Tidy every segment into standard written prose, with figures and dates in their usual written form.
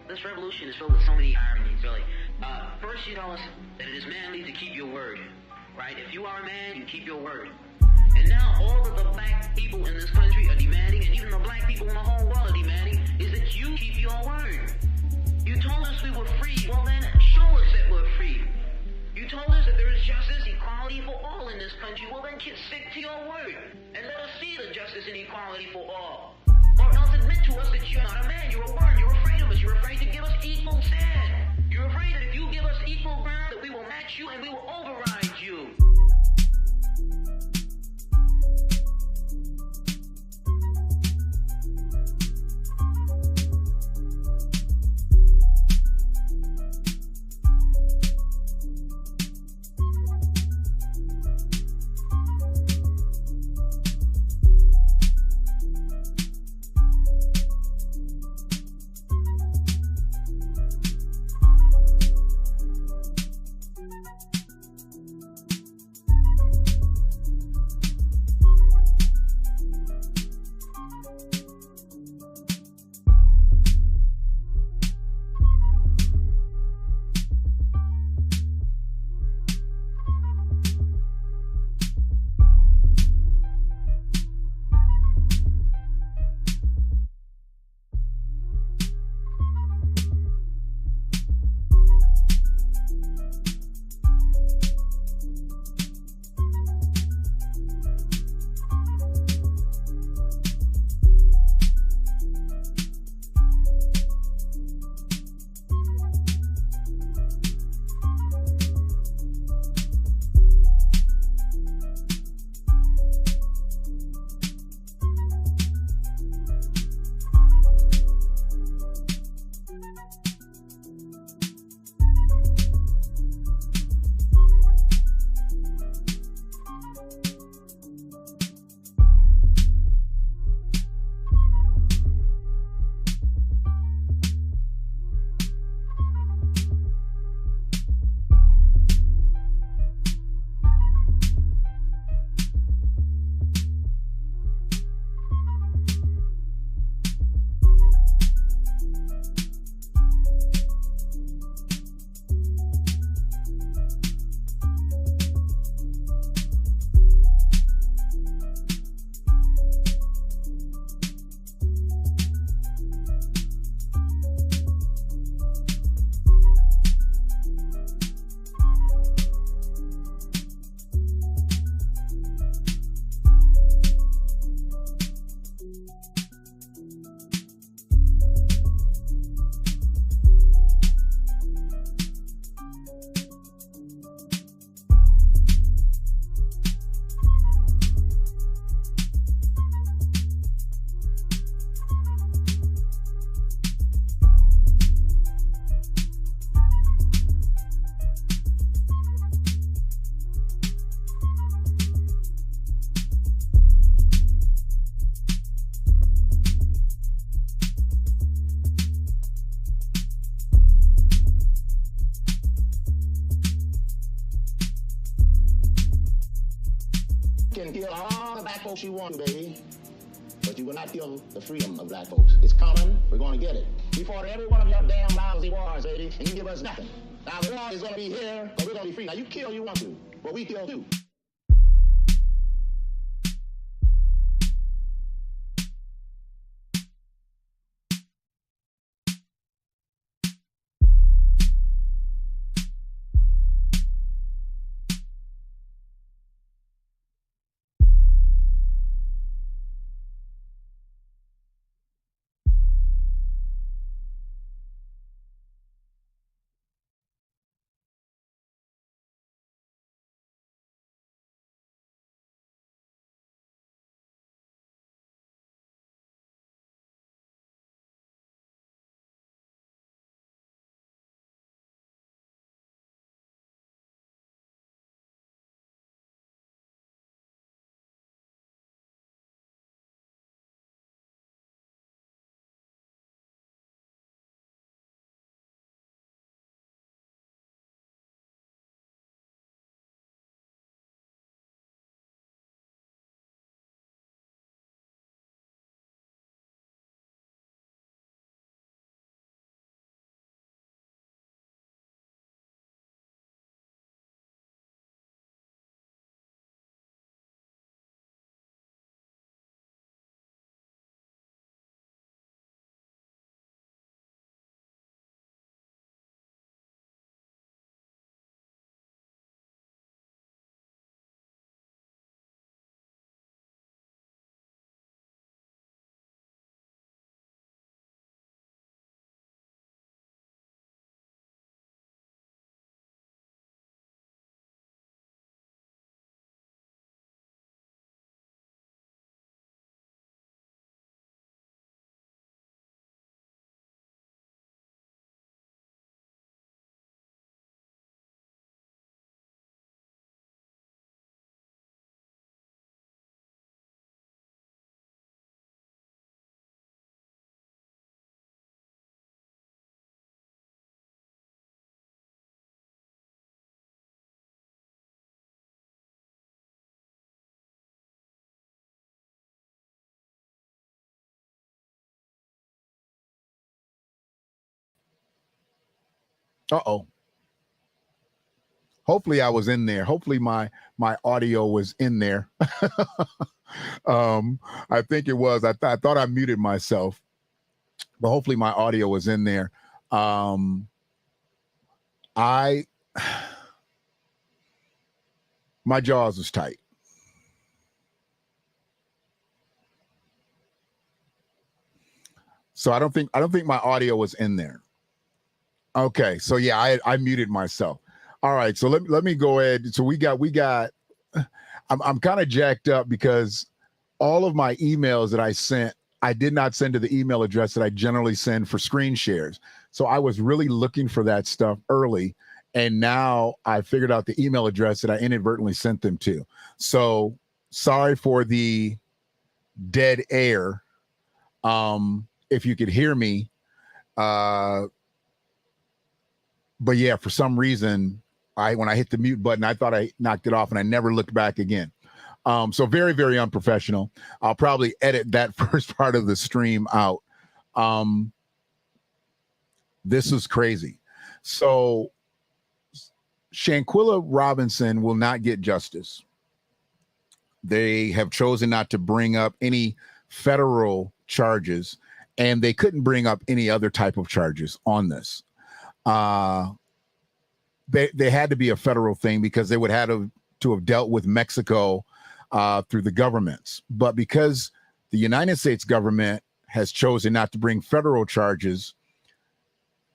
This revolution is filled with so many ironies, really. First, you tell us that it is manly to keep your word, right? If you are a man, you keep your word. And now all of the black people in this country are demanding, and even the black people in the whole world are demanding, is that you keep your word. You told us we were free. Well, then show us that we're free. You told us that there is justice, equality for all in this country. Well, then stick to your word and let us see the justice and equality for all. Or else admit to us that you're not a man, you're a worm, you're afraid of us, you're afraid to give us equal stand. You're afraid that if you give us equal ground, that we will match you and we will override you. You can kill all the black folks you want, baby, but you will not kill the freedom of black folks. It's coming. We're going to get it. We fought every one of your damn lousy wars, baby, and you give us nothing. Now, the war is going to be here, but we're going to be free. Now, you kill you want to, but we kill too. Uh-oh. Hopefully I was in there. Hopefully my audio was in there. I think it was. I thought I muted myself, but hopefully my audio was in there. My jaws was tight. So I don't think my audio was in there. Okay, so yeah, I muted myself. All right, so let me go ahead. So we got. I'm kind of jacked up because all of my emails that I sent, I did not send to the email address that I generally send for screen shares. So I was really looking for that stuff early, and now I figured out the email address that I inadvertently sent them to. So sorry for the dead air. If you could hear me, but yeah, for some reason, when I hit the mute button, I thought I knocked it off, and I never looked back again. So very, very unprofessional. I'll probably edit that first part of the stream out. This is crazy. So Shanquella Robinson will not get justice. They have chosen not to bring up any federal charges, and they couldn't bring up any other type of charges on this. They had to be a federal thing because they would have to have dealt with Mexico through the governments. But because the United States government has chosen not to bring federal charges,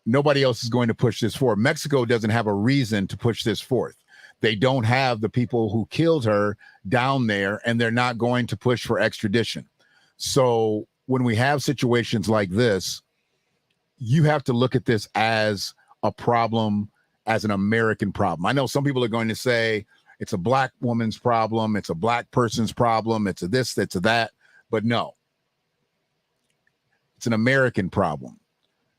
nobody else is going to push this forward. Mexico doesn't have a reason to push this forth. They don't have the people who killed her down there, and they're not going to push for extradition. So when we have situations like this, you have to look at this as a problem, as an American problem. I know some people are going to say it's a black woman's problem, it's a black person's problem, it's a this, it's a that, but no. It's an American problem.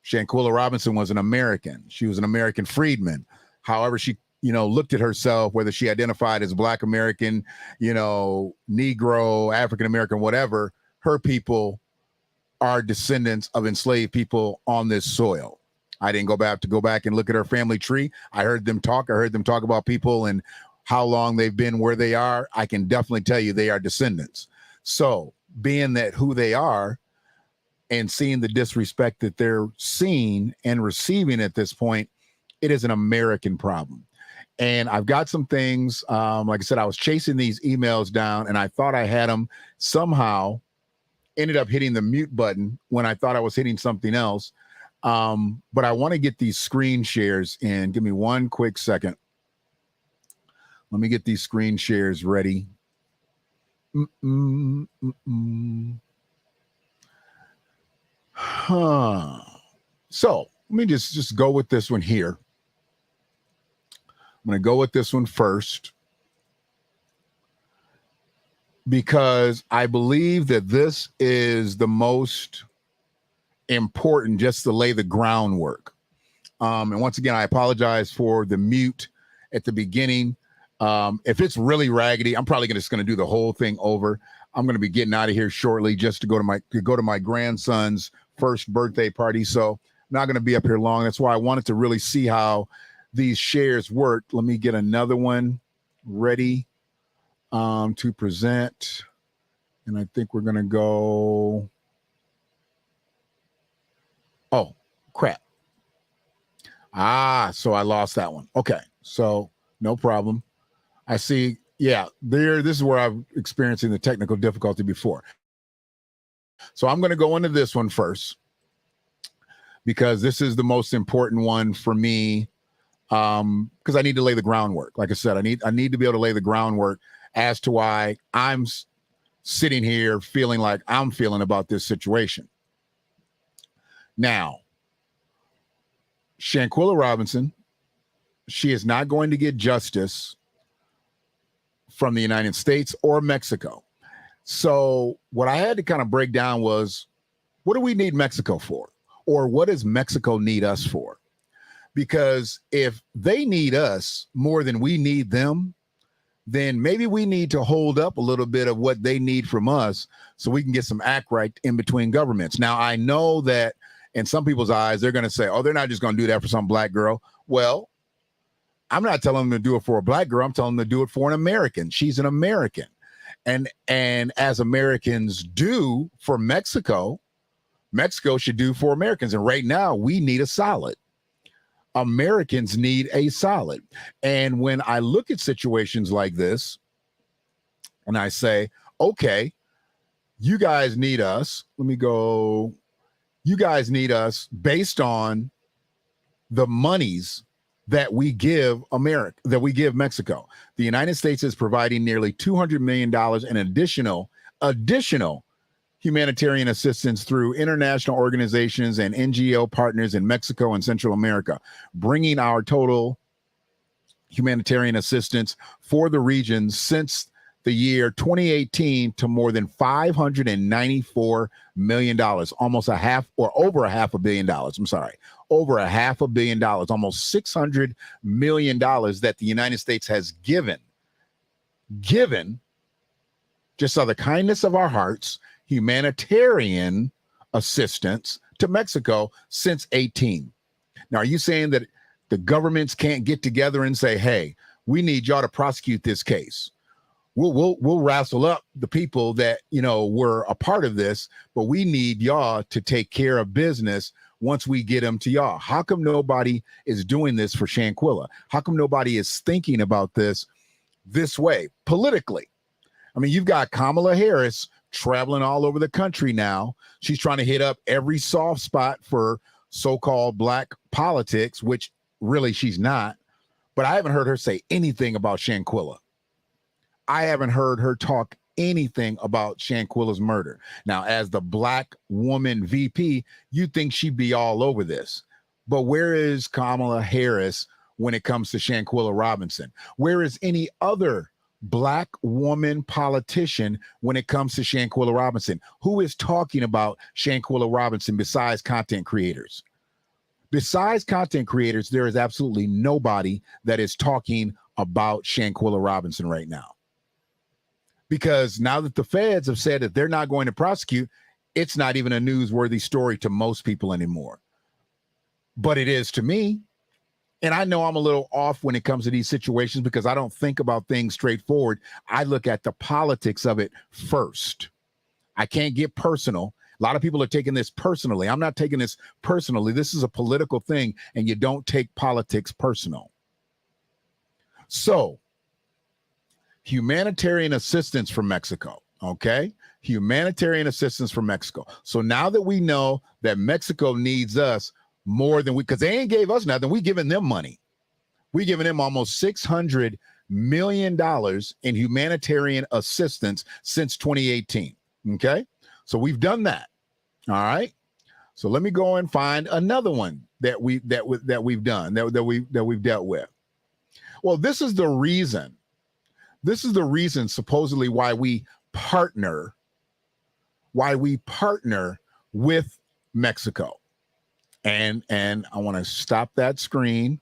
Shanquella Robinson was an American. She was an American freedman. However, she, looked at herself, whether she identified as Black American, Negro, African American, whatever, her people are descendants of enslaved people on this soil. I didn't go back and look at her family tree. I heard them talk. I heard them talk about people and how long they've been where they are. I can definitely tell you they are descendants. So being that who they are and seeing the disrespect that they're seeing and receiving at this point, it is an American problem. And I've got some things, like I said, I was chasing these emails down and I thought I had them, somehow ended up hitting the mute button when I thought I was hitting something else. But I want to get these screen shares in. Give me one quick second. Let me get these screen shares ready. So let me just go with this one here. I'm going to go with this one first because I believe that this is the most important, just to lay the groundwork. And once again, I apologize for the mute at the beginning. If it's really raggedy, I'm probably just going to do the whole thing over. I'm going to be getting out of here shortly just to go to my grandson's first birthday party. So I'm not going to be up here long. That's why I wanted to really see how these shares work. Let me get another one ready to present. And I think we're going to go. Oh, crap. So I lost that one. Okay. So no problem. I see. Yeah, this is where I'm experiencing the technical difficulty before. So I'm going to go into this one first because this is the most important one for me, because I need to lay the groundwork. Like I said, I need to be able to lay the groundwork as to why I'm sitting here feeling like I'm feeling about this situation. Now, Shanquella Robinson, she is not going to get justice from the United States or Mexico. So what I had to kind of break down was, what do we need Mexico for? Or what does Mexico need us for? Because if they need us more than we need them, then maybe we need to hold up a little bit of what they need from us so we can get some act right in between governments. Now, I know that in some people's eyes, they're going to say, oh, they're not just going to do that for some black girl. Well, I'm not telling them to do it for a black girl. I'm telling them to do it for an American. She's an American. And as Americans do for Mexico, Mexico should do for Americans. And right now, we need a solid. Americans need a solid. And when I look at situations like this, and I say, okay, you guys need us. Let me go. You guys need us based on the monies that we give America, that we give Mexico. The United States is providing nearly $200 million in additional humanitarian assistance through international organizations and NGO partners in Mexico and Central America, bringing our total humanitarian assistance for the region since the year 2018 to more than $594 million, almost a half or over a $500 million. I'm sorry, over a $500 million, almost $600 million that the United States has given just out of the kindness of our hearts, humanitarian assistance to Mexico since 18. Now, are you saying that the governments can't get together and say, hey, we need y'all to prosecute this case? We'll wrestle up the people that, were a part of this, but we need y'all to take care of business once we get them to y'all. How come nobody is doing this for Shanquella? How come nobody is thinking about this way politically? I mean, you've got Kamala Harris traveling all over the country now. She's trying to hit up every soft spot for so-called black politics, which really she's not. But I haven't heard her say anything about Shanquella. I haven't heard her talk anything about Shanquella's murder. Now, as the black woman VP, you think she'd be all over this. But where is Kamala Harris when it comes to Shanquella Robinson? Where is any other black woman politician when it comes to Shanquella Robinson? Who is talking about Shanquella Robinson besides content creators? Besides content creators, there is absolutely nobody that is talking about Shanquella Robinson right now. Because now that the feds have said that they're not going to prosecute, it's not even a newsworthy story to most people anymore. But it is to me. And I know I'm a little off when it comes to these situations because I don't think about things straightforward. I look at the politics of it first. I can't get personal. A lot of people are taking this personally. I'm not taking this personally. This is a political thing, and you don't take politics personal. So, humanitarian assistance from Mexico, okay? Humanitarian assistance from Mexico. So now that we know that Mexico needs us more than because they ain't gave us nothing, we giving them money. We giving them almost $600 million in humanitarian assistance since 2018, okay? So we've done that, all right? So let me go and find another one that we've done, that we've dealt with. Well, this is the reason. This is the reason supposedly why we partner with Mexico. And I want to stop that screen.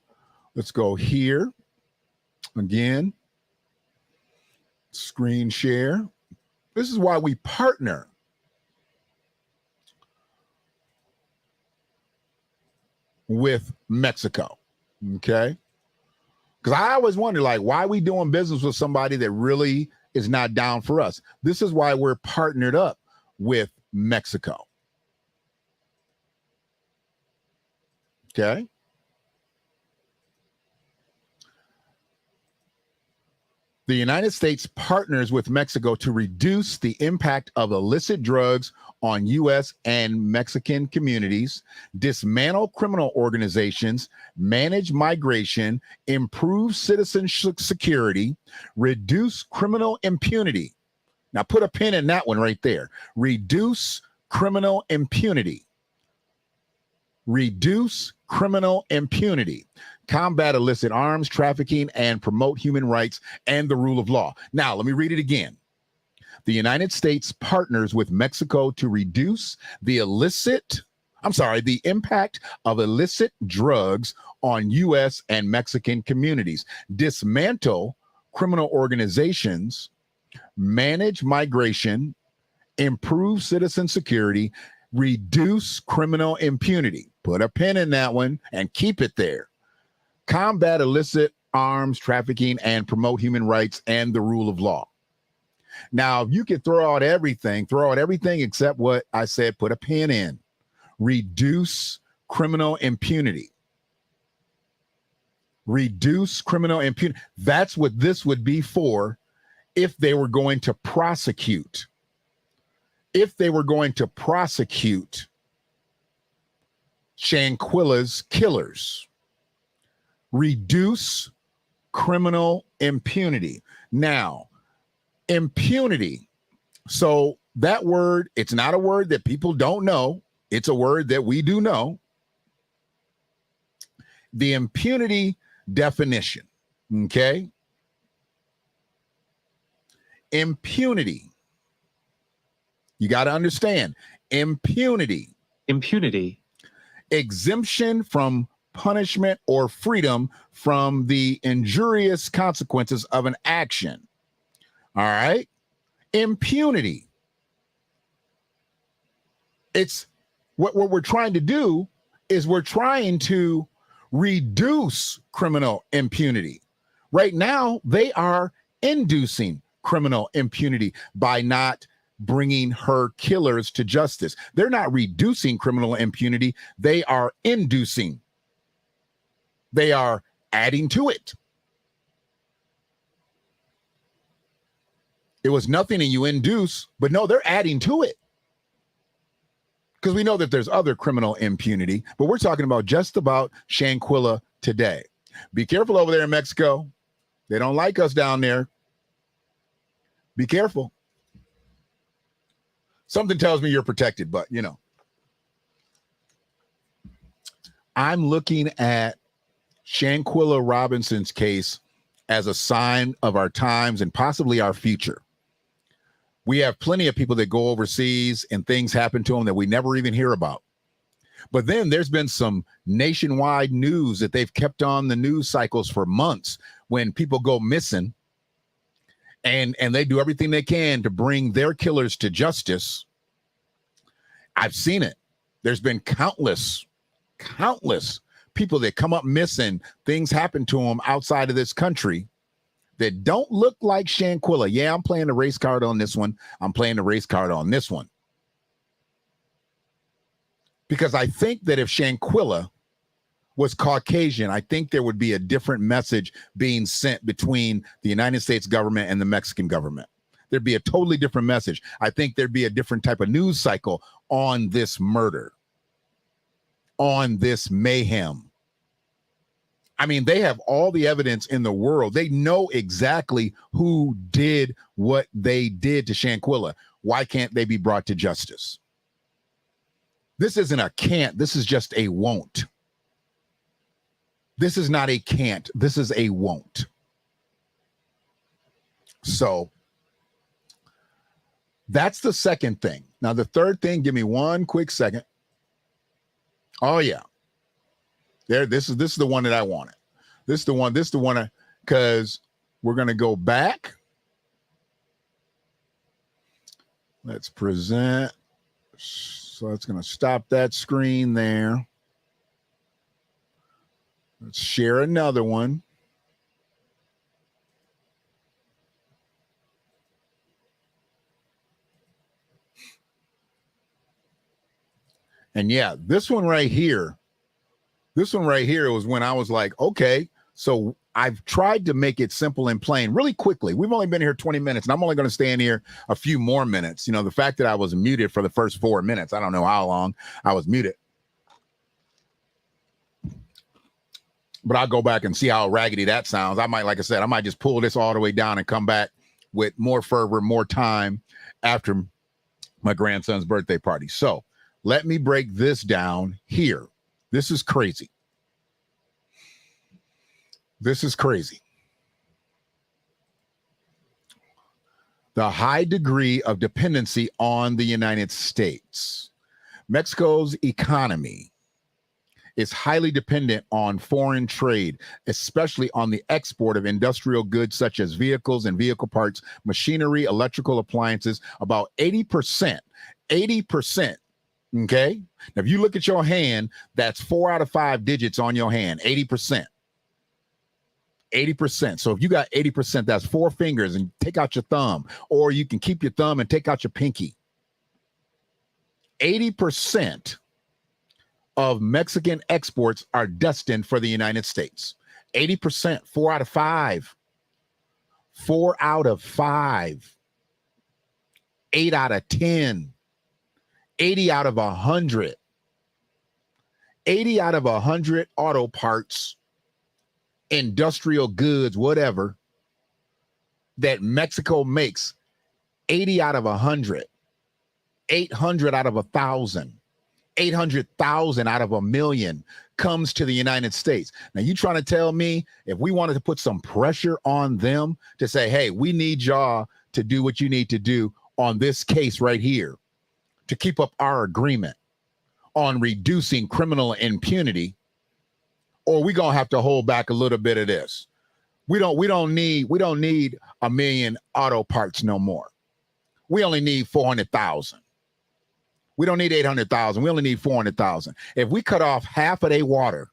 Let's go here again. Screen share. This is why we partner with Mexico. Okay. Because I always wonder, why are we doing business with somebody that really is not down for us? This is why we're partnered up with Mexico. Okay. The United States partners with Mexico to reduce the impact of illicit drugs on U.S. and Mexican communities, dismantle criminal organizations, manage migration, improve citizen security, reduce criminal impunity. Now put a pin in that one right there. Reduce criminal impunity. Reduce criminal impunity. Combat illicit arms trafficking and promote human rights and the rule of law. Now, let me read it again. The United States partners with Mexico to reduce the impact of illicit drugs on U.S. and Mexican communities, dismantle criminal organizations, manage migration, improve citizen security, Reduce criminal impunity. Put a pin in that one and keep it there. Combat illicit arms trafficking and promote human rights and the rule of law. Now, you could throw out everything except what I said, put a pin in. Reduce criminal impunity. Reduce criminal impunity. That's what this would be for if they were going to prosecute. If they were going to prosecute Shanquella's killers. Reduce criminal impunity. Now, impunity. So that word, it's not a word that people don't know. It's a word that we do know. The impunity definition, okay? Impunity. You got to understand, impunity. Impunity. Exemption from punishment or freedom from the injurious consequences of an action. All right? Impunity. It's what we're trying to do is we're trying to reduce criminal impunity. Right now, they are inducing criminal impunity by not bringing her killers to justice. They're not reducing criminal impunity. They are inducing. They are adding to it. It was nothing and you induce, but no, they're adding to it. Because we know that there's other criminal impunity, but we're talking about just about Shanquella today. Be careful over there in Mexico. They don't like us down there. Be careful. Something tells me you're protected, but you know. I'm looking at Shanquella Robinson's case as a sign of our times and possibly our future. We have plenty of people that go overseas and things happen to them that we never even hear about. But then there's been some nationwide news that they've kept on the news cycles for months when people go missing and they do everything they can to bring their killers to justice. I've seen it. There's been countless people that come up missing. Things happen to them outside of this country that don't look like Shanquella. Yeah, I'm playing the race card on this one. I'm playing the race card on this one. Because I think that if Shanquella was Caucasian, I think there would be a different message being sent between the United States government and the Mexican government. There'd be a totally different message. I think there'd be a different type of news cycle on this murder, on this mayhem. I mean, they have all the evidence in the world. They know exactly who did what they did to Shanquella. Why can't they be brought to justice? This isn't a can't. This is just a won't. This is not a can't. This is a won't. So that's the second thing. Now, the third thing, give me one quick second. Oh, yeah. There, this is the one that I wanted. This is the one because we're going to go back. Let's present. So it's going to stop that screen there. Let's share another one. And yeah, this one right here was when I was like, okay, so I've tried to make it simple and plain really quickly. We've only been here 20 minutes and I'm only going to stay in here a few more minutes. You know, the fact that I was muted for the first 4 minutes, I don't know how long I was muted. But I'll go back and see how raggedy that sounds. I might, like I said, I might just pull this all the way down and come back with more fervor, more time after my grandson's birthday party. So let me break this down here. This is crazy. This is crazy. The high degree of dependency on the United States. Mexico's economy is highly dependent on foreign trade, especially on the export of industrial goods such as vehicles and vehicle parts, machinery, electrical appliances. About 80% Okay. Now, if you look at your hand, that's 4 out of 5 digits on your hand, 80%. 80%. So if you got 80%, that's 4 fingers, and take out your thumb, or you can keep your thumb and take out your pinky. 80% of Mexican exports are destined for the United States. 80%, 4 out of 5. 4 out of 5. 8 out of 10. 80 out of 100. 80 out of 100 auto parts, industrial goods, whatever, that Mexico makes, 80 out of 100. 800 out of 1,000. 800,000 out of 1,000,000 comes to the United States. Now, you trying to tell me if we wanted to put some pressure on them to say, hey, we need y'all to do what you need to do on this case right here to keep up our agreement on reducing criminal impunity, or we gonna have to hold back a little bit of this. We don't need 1,000,000 auto parts no more. We only need 400,000. We don't need 800,000. We only need 400,000. If we cut off half of their water,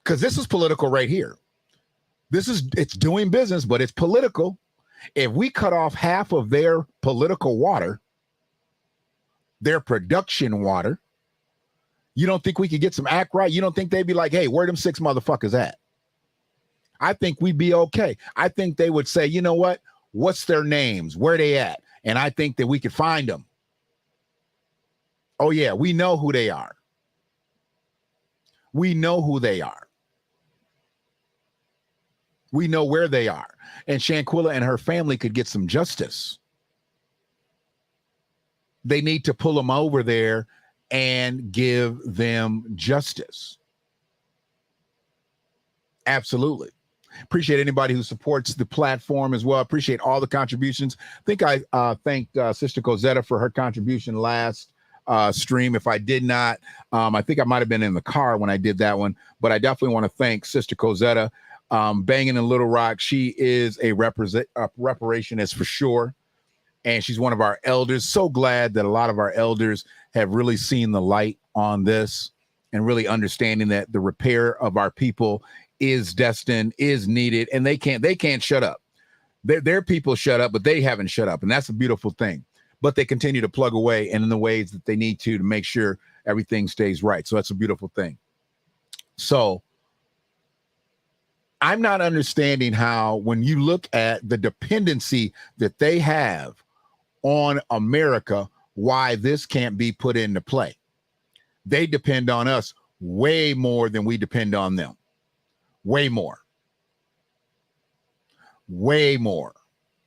because this is political right here. It's doing business, but it's political. If we cut off half of their political water, their production water, you don't think we could get some act right? You don't think they'd be like, hey, where them 6 motherfuckers at? I think we'd be okay. I think they would say, you know what? What's their names? Where they at? And I think that we could find them. Oh, yeah, we know who they are. We know who they are. We know where they are. And Shanquella and her family could get some justice. They need to pull them over there and give them justice. Absolutely. Appreciate anybody who supports the platform as well. Appreciate all the contributions. I think I thanked Sister Cosetta for her contribution last stream. If I did not, I think I might have been in the car when I did that one, but I definitely want to thank Sister Cosetta. Banging in Little Rock, she is a reparationist for sure. And she's one of our elders. So glad that a lot of our elders have really seen the light on this and really understanding that the repair of our people is destined, is needed, and they can't shut up. Their people shut up, but they haven't shut up. And that's a beautiful thing. But they continue to plug away and in the ways that they need to make sure everything stays right. So that's a beautiful thing. So I'm not understanding how, when you look at the dependency that they have on America, why this can't be put into play. They depend on us way more than we depend on them. Way more. Way more.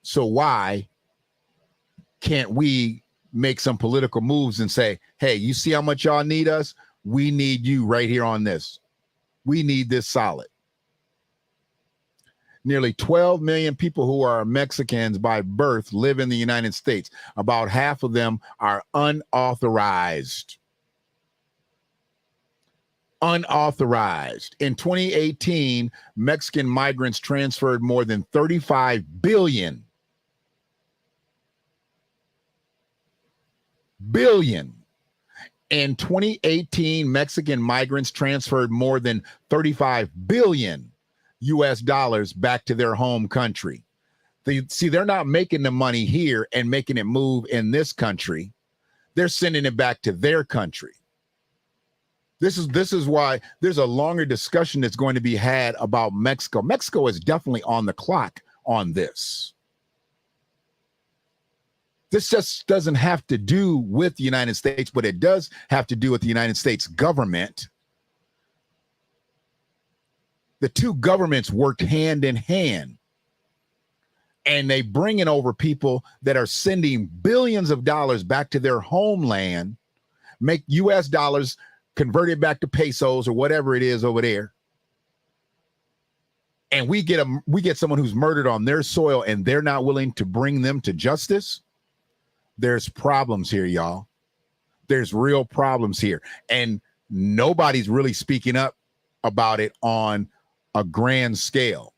So why can't we make some political moves and say, hey, you see how much y'all need us? We need you right here on this. We need this solid. Nearly 12 million people who are Mexicans by birth live in the United States. About half of them are unauthorized. Unauthorized. In 2018, Mexican migrants transferred more than 35 billion. In 2018, Mexican migrants transferred more than 35 billion US dollars back to their home country. They're not making the money here and making it move in this country. They're sending it back to their country. This is why there's a longer discussion that's going to be had about Mexico. Mexico is definitely on the clock on this. This just doesn't have to do with the United States, but it does have to do with the United States government. The two governments worked hand in hand, and they bringing over people that are sending billions of dollars back to their homeland, make US dollars, convert it back to pesos or whatever it is over there. And we get someone who's murdered on their soil and they're not willing to bring them to justice. There's problems here, y'all. There's real problems here. And nobody's really speaking up about it on a grand scale.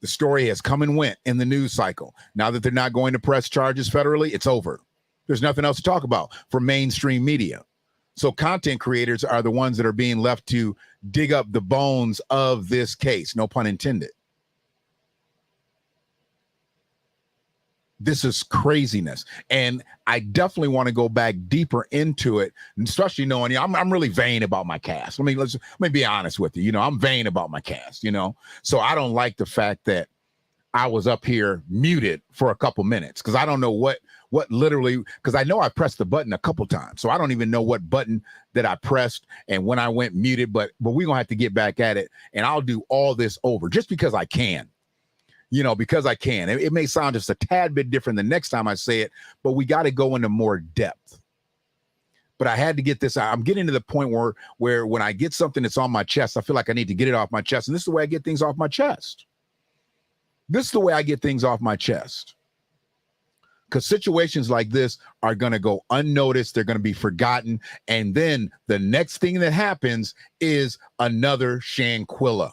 The story has come and went in the news cycle. Now that they're not going to press charges federally, it's over. There's nothing else to talk about for mainstream media. So content creators are the ones that are being left to dig up the bones of this case. No pun intended. This is craziness. And I definitely want to go back deeper into it, especially knowing I'm really vain about my cast. Let me be honest with you. You know, I'm vain about my cast, you know, so I don't like the fact that I was up here muted for a couple minutes because I don't know what literally, because I know I pressed the button a couple times. So I don't even know what button that I pressed and when I went muted, but we're going to have to get back at it and I'll do all this over just because I can. You know, because I can. It may sound just a tad bit different the next time I say it, but we got to go into more depth. But I had to get this out. I'm getting to the point where when I get something that's on my chest, I feel like I need to get it off my chest. And this is the way I get things off my chest. This is the way I get things off my chest. Because situations like this are going to go unnoticed. They're going to be forgotten. And then the next thing that happens is another Shanquella.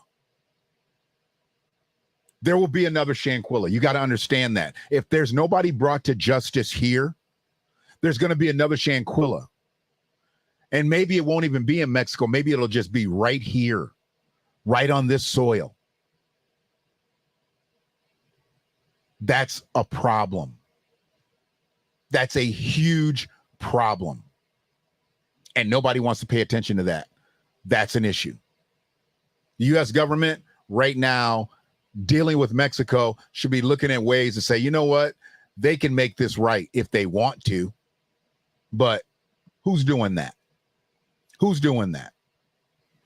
There will be another Shanquella. You got to understand that. If there's nobody brought to justice here, there's going to be another Shanquella. And maybe it won't even be in Mexico. Maybe it'll just be right here, right on this soil. That's a problem. That's a huge problem. And nobody wants to pay attention to that. That's an issue. The U.S. government right now dealing with Mexico should be looking at ways to say, you know what? They can make this right if they want to. But who's doing that? Who's doing that?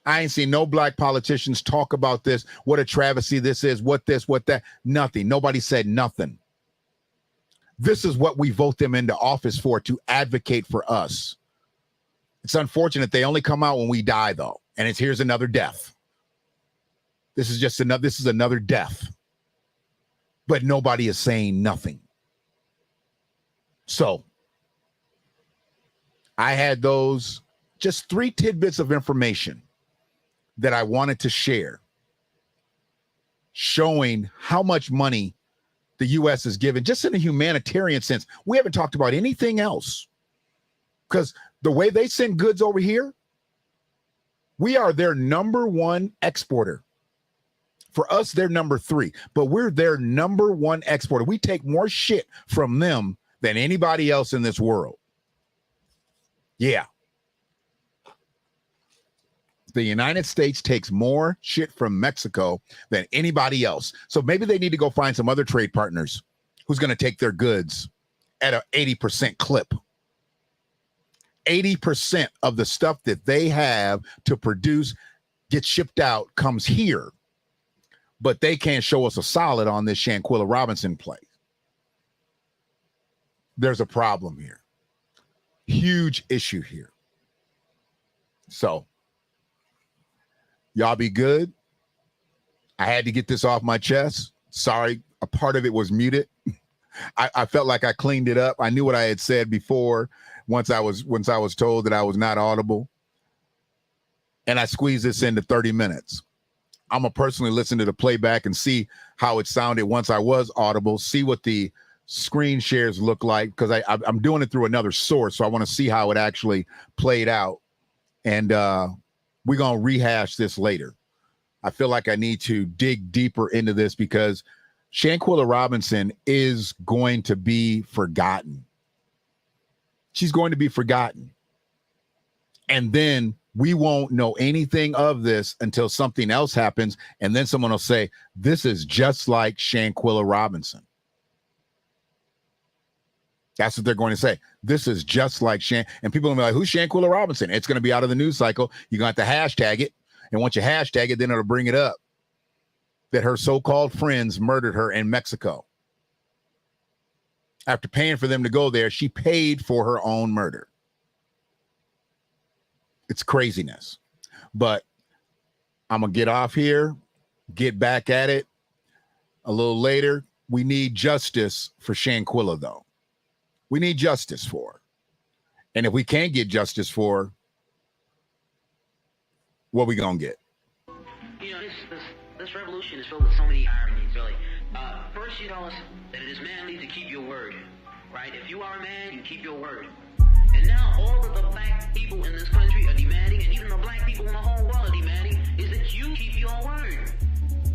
I ain't seen no black politicians talk about this. What a travesty this is. What this, what that. Nothing. Nobody said nothing. This is what we vote them into office for, to advocate for us. It's unfortunate they only come out when we die, though. And here's another death. This is another death. But nobody is saying nothing. So I had those just 3 tidbits of information that I wanted to share, showing how much money the U.S. is given, just in a humanitarian sense. We haven't talked about anything else, because the way they send goods over here, we are their number 1 exporter. For us, they're number 3, but we're their number 1 exporter. We take more shit from them than anybody else in this world. Yeah. The United States takes more shit from Mexico than anybody else. So maybe they need to go find some other trade partners who's going to take their goods at an 80% clip. 80% of the stuff that they have to produce, get shipped out, comes here. But they can't show us a solid on this Shanquella Robinson play. There's a problem here. Huge issue here. So y'all be good. I had to get this off my chest. Sorry, a part of it was muted. I felt like I cleaned it up. I knew what I had said before once I was told that I was not audible. And I squeezed this into 30 minutes. I'm going to personally listen to the playback and see how it sounded once I was audible, see what the screen shares look like, because I'm doing it through another source. So I want to see how it actually played out. And we're going to rehash this later. I feel like I need to dig deeper into this because Shanquella Robinson is going to be forgotten. She's going to be forgotten. And then we won't know anything of this until something else happens. And then someone will say, this is just like Shanquella Robinson. That's what they're going to say. This is just like and people will be like, who's Shanquella Robinson? It's going to be out of the news cycle. You're going to have to hashtag it. And once you hashtag it, then it'll bring it up that her so-called friends murdered her in Mexico. After paying for them to go there, she paid for her own murder. It's craziness. But I'm going to get off here, get back at it a little later. We need justice for Shanquella, though. We need justice for her. And if we can't get justice for her, what we going to get? You know, this revolution is filled with so many ironies, really. First, you tell us that it is manly to keep your word, right? If you are a man, you keep your word. And now all of the black people in this country are demanding, and even the black people in the whole world are demanding, is that you keep your word.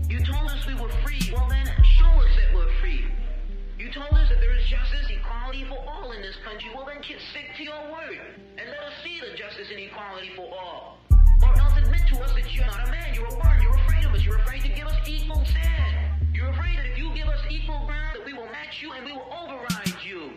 You told us we were free. Well then, show us that we're free. You told us that there is justice, equality for all in this country. Well then, stick to your word and let us see the justice and equality for all. Or else admit to us that you're not a man, you're a worm, you're afraid of us, you're afraid to give us equal stand. You're afraid that if you give us equal ground, that we will match you and we will override you.